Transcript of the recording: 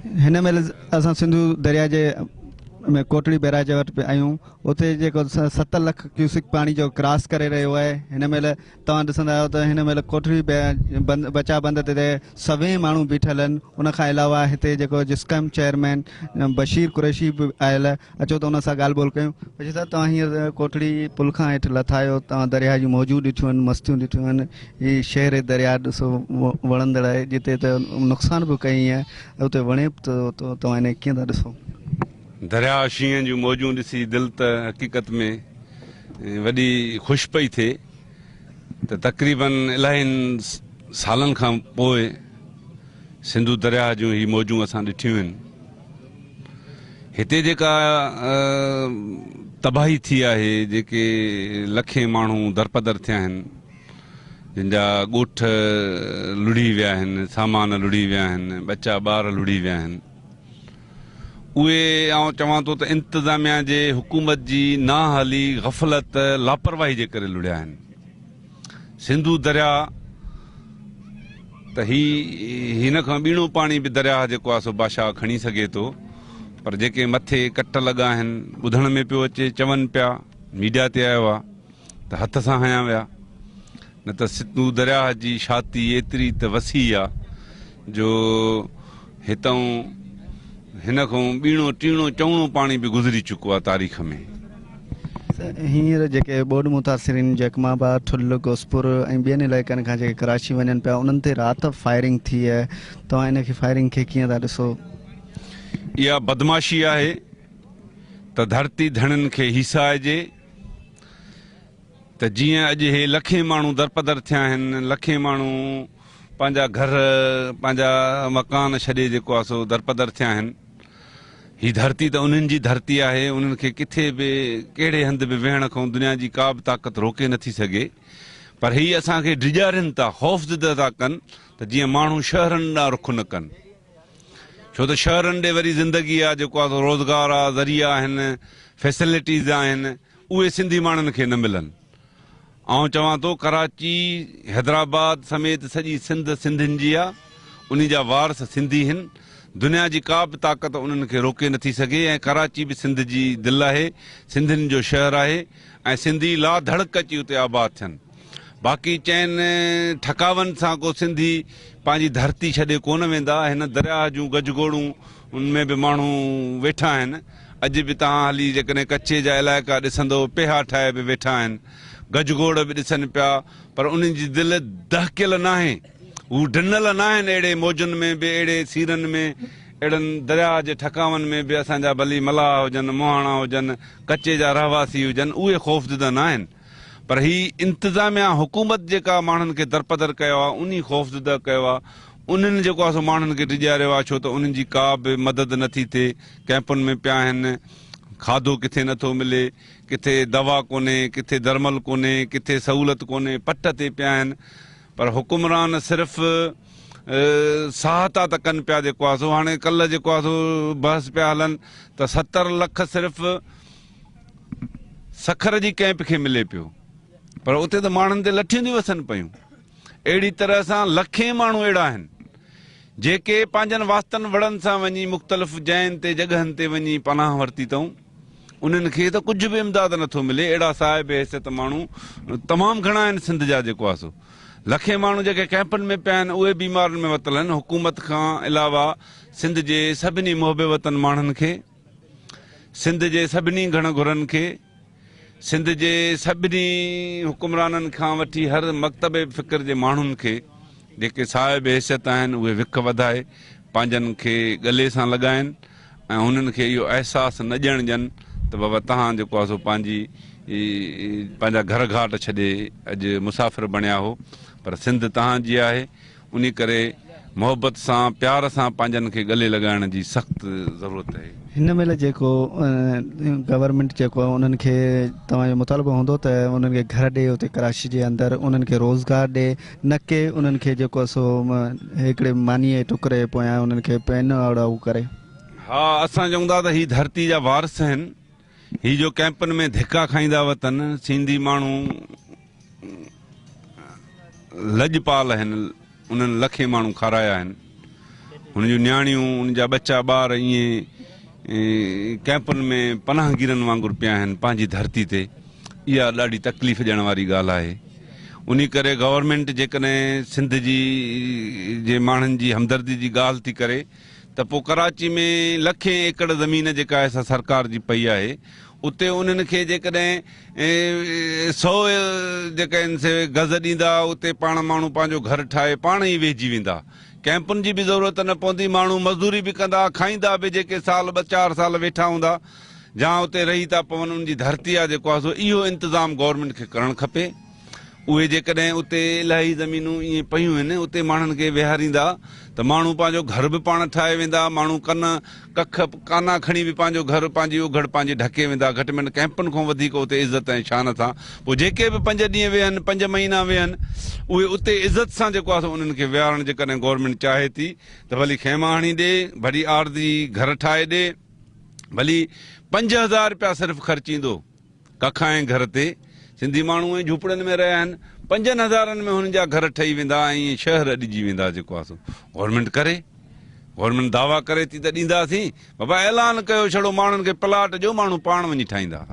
हिन महिल असां सिंधु दरिया जे में कोटड़ी बैराज वटि पिया आहियूं। उते जेको 7 लाख क्यूसिक पाणी जो क्रॉस करे रहियो आहे। हिन महिल तव्हां ॾिसंदा आहियो त हिन महिल कोटड़ी बचा बंद ते 100 माण्हू बीठल आहिनि। उनखां अलावा हिते जेको जिस्कम चेयरमैन बशीर कुरैशी बि आयल आहे। अचो त उन सां ॻाल्हि ॿोल कयूं। बशीर साहिबु, तव्हां हींअर कोटड़ी पुल खां हेठि लथा आहियो, तव्हां दरिया जूं मौजूं ॾिठियूं आहिनि, मस्तियूं ॾिठियूं आहिनि। हीअ शहर दरिया ॾिसो वणंदड़ आहे, जिते त नुक़सान बि कई आहे, उते वणे बि थो। तव्हां हिन कीअं था ॾिसो? दरिया शींहं जूं मौजूं ॾिसी दिलि त हक़ीक़त में वॾी ख़ुशि पई थिए त तक़रीबन इलाहिनि सालनि खां पोइ सिंधु दरिया जूं ही मौजूं असां ॾिठियूं आहिनि। हिते जेका तबाही थी आहे, जेके लखे माण्हू दरपदर थिया आहिनि, जिन जा ॻोठ लुड़ी विया आहिनि, सामान लुड़ी विया आहिनि, बच्चा ॿार लुड़ी विया आहिनि, उहे आउं चवां थो त इंतिज़ामिया जे हुकूमत जी नाहाली, ग़फ़लत, लापरवाही जे करे लुड़िया आहिनि। सिंधु दरिया त हिन खां ॿीणो पाणी बि दरिया जेको आहे सो बादशाह खणी सघे थो, पर जेके मथे कट लॻा आहिनि, ॿुधण में पियो अचे, चवनि पिया, मीडिया ते आयो आहे त हथ सां हयां विया। न त सिंधु दरिया जी छाती एतिरी त वसी आहे जो हितां हिन खां ॿीणो टीणो चौणो पाणी बि गुज़री चुको आहे तारीख़ में। हींअर जेके ॿोॾि मुतासिरीन जकमाबाद, ठुल, गोसपुर ऐं ॿियनि इलाइक़नि खां जेके कराची वञनि पिया, उन्हनि ते राति फायरिंग थी आहे। तव्हां इन खे फायरिंग खे कीअं था ॾिसो? इहा बदमाशी आहे त धरती धणनि खे हिसाइजे, त जीअं अॼु हे लखे माण्हू दरपदर थिया आहिनि, लखे माण्हू पंहिंजा घर, पंहिंजा मकान छॾे जेको आहे सो दरपदर थिया आहिनि। ही धरती त उन्हनि जी धरती आहे, उन्हनि खे किथे बि कहिड़े हंधि बि वेहण खां दुनिया जी का बि ताक़त रोके नथी सघे। पर ही असांखे डिॼारीनि था, ख़ौफ़ज़दा था कनि त जीअं माण्हू शहरनि ॾांहुं रुख न कनि। छो त शहरनि ॾे वरी ज़िंदगी आहे, जेको आहे रोज़गार आहे, ज़रिया आहिनि, फैसिलिटीज़ आहिनि, उहे सिंधी माण्हुनि खे न मिलनि। आउं चवां थो कराची, हैदराबाद समेत सॼी सिंध सिंधियुनि जी आहे, उन जा वारस सिंधी आहिनि। दुनिया जी का बि ताक़त उन्हनि खे रोके नथी सघे। ऐं कराची बि सिंध जी दिलि आहे, सिंधियुनि जो शहरु आहे, ऐं सिंधी ला धड़क अची उते आबाद थियनि। बाक़ी चइनि ठकावनि सां को सिंधी पंहिंजी धरती छॾे कोन वेंदा। हिन दरिया जूं गजगोड़ूं उनमें बि माण्हू वेठा आहिनि। अॼु बि तव्हां हली जेकॾहिं कच्छ जा इलाइक़ा ॾिसंदो, पेहा ठाहे बि वेठा आहिनि, गजगोड़ बि ॾिसनि पिया, पर उन्हनि जी दिलि दहकियल न आहे, हू ढिनल न आहिनि। अहिड़े मौजनि में बि, अहिड़े सीरनि में, अहिड़नि दरिया जे ठकावनि में बि असांजा भली मलाह हुजनि, मोहाणा हुजनि, कच्चे जा रहवासी हुजनि, उहे ख़ौफ़ज़दा न आहिनि। पर ही इंतिज़ामिया हुकूमत जेका माण्हुनि खे दरपदर कयो आहे, उन ख़ौफ़ज़दा कयो आहे, उन्हनि जेको आहे सो माण्हुनि खे डिॼारियो आहे। छो त उन्हनि जी का बि मदद नथी थिए। कैंपुनि में पिया आहिनि, खाधो किथे नथो मिले, किथे दवा कोन्हे, किथे दरमल कोन्हे, किथे सहूलियत कोन्हे, पट ते पिया आहिनि। पर हुकुमरान सिर्फ़ु सहायता त कनि पिया। जेको आहे सो हाणे कल्ह जेको आहे सो बहस पिया हलनि त 70 लख सिर्फ़ु सखर जी कैंप खे मिले पियो, पर उते त माण्हुनि ते लठियूं थी वसनि पियूं। अहिड़ी तरह सां लखे माण्हू अहिड़ा आहिनि जेके पंहिंजनि वास्तनि वड़नि सां वञी मुख़्तलिफ़ जैन ते, जॻहनि ते वञी पनाह वरिती अथऊं। उन्हनि खे त कुझु बि इमदाद नथो मिले। अहिड़ा साहिब हैसियत माण्हू तमामु घणा आहिनि सिंध जा। जेको आहे सो लखे माण्हू जेके कैंपनि में पिया आहिनि, उहे बीमारियुनि में वतल आहिनि। हुकूमत खां अलावा सिंध जे सभिनी मुहबे वतन माण्हुनि खे, सिंध जे सभिनी घण घुरनि खे, सिंध जे सभिनी हुकुमराननि खां वठी हर मकतबे फ़िक्र जे माण्हुनि खे, जेके साहिब हैसियत आहिनि, उहे विख वधाए पंहिंजनि खे गले सां लॻाइनि ऐं उन्हनि खे इहो अहसासु न ॾियणु ॾियनि त बाबा तव्हां जेको आहे सो पंहिंजा घर घाट छॾे अॼु मुसाफ़िर बणिया हो, पर सिंध तव्हांजी आहे। उन करे मोहबत सां, प्यार सां पंहिंजनि खे गले लॻाइण जी सख़्तु ज़रूरत आहे। हिन महिल जेको गवर्नमेंट जेको आहे, उन्हनि खे तव्हांजो मुतालबो हूंदो त उन्हनि खे घर ॾे उते कराची जे अंदरि, उन्हनि खे रोज़गार ॾे, न के उन्हनि खे जेको आहे सो हिकिड़े मानीअ टुकड़े पोयां उन्हनि खे पेन अड़ाऊ करे। हा, असां चऊं था त ही धरती जा वारस आहिनि। ही जो कैंपनि में धिका खाईंदा वतन, सिंधी माण्हू लॼपाल आहिनि, उन्हनि लखे माण्हू खाराया आहिनि। हुन जूं नियाणियूं उन जा बच्चा ॿार ईअं कैंपुनि में पनाहगीरनि वांगुरु पिया आहिनि पंहिंजी धरती ते। इहा ॾाढी तकलीफ़ ॾियण वारी ॻाल्हि आहे। उन करे गवर्नमेंट जेकॾहिं सिंध जे माण्हुनि जी हमदर्दी जी ॻाल्हि थी करे त पोइ कराची में लखे एकड़ ज़मीन जेका आहे सरकार जी पई आहे, उते उन्हनि खे जेकॾहिं 100 जेका आहिनि से गज़ ॾींदा, उते पाण माण्हू पंहिंजो घर ठाहे पाण ई वेहिजी वेंदा। कैंपुनि जी बि ज़रूरत न पवंदी, माण्हू मज़दूरी बि कंदा, खाईंदा बि, जेके साल 2-4 साल वेठा हूंदा या उते रही था पवनि। उनजी धरती आहे जेको आहे सो इहो इंतज़ाम गवर्नमेंट खे करणु खपे। उहे जेकॾहिं उते इलाही ज़मीनूं ईअं पयूं आहिनि, उते माण्हुनि खे विहारींदा त माण्हू पंहिंजो घर बि पाण ठाहे वेंदा। माण्हू काना खणी बि पंहिंजो घर, पंहिंजी उघड़ पंहिंजी ढके वेंदा। घटि में घटि कैंपुनि खां वधीक उते इज़त ऐं शान सां पोइ जेके बि 5 ॾींहं वेहनि, 5 महीना वेहनि, उहे उते इज़त सां जेको आहे उन्हनि खे विहारणु जेकॾहिं गवर्नमेंट चाहे थी त भली खेमा हणी ॾे, भली आरज़ी घर ठाहे ॾे, भली 5000 रुपया सिर्फ़ु ख़र्चींदो कखा ऐं घर ते। सिंधी माण्हू ऐं झूपड़ियुनि में रहिया आहिनि, 5000 में हुननि जा घर ठही वेंदा ऐं शहर अॾिजी वेंदा। जेको आहे गवर्नमेंट करे, गवर्नमेंट दावा करे थी त ॾींदासीं, बाबा ऐलान कयो छड़ो माण्हुनि खे प्लाट ॾियो, माण्हू पाण वञी ठाहींदा।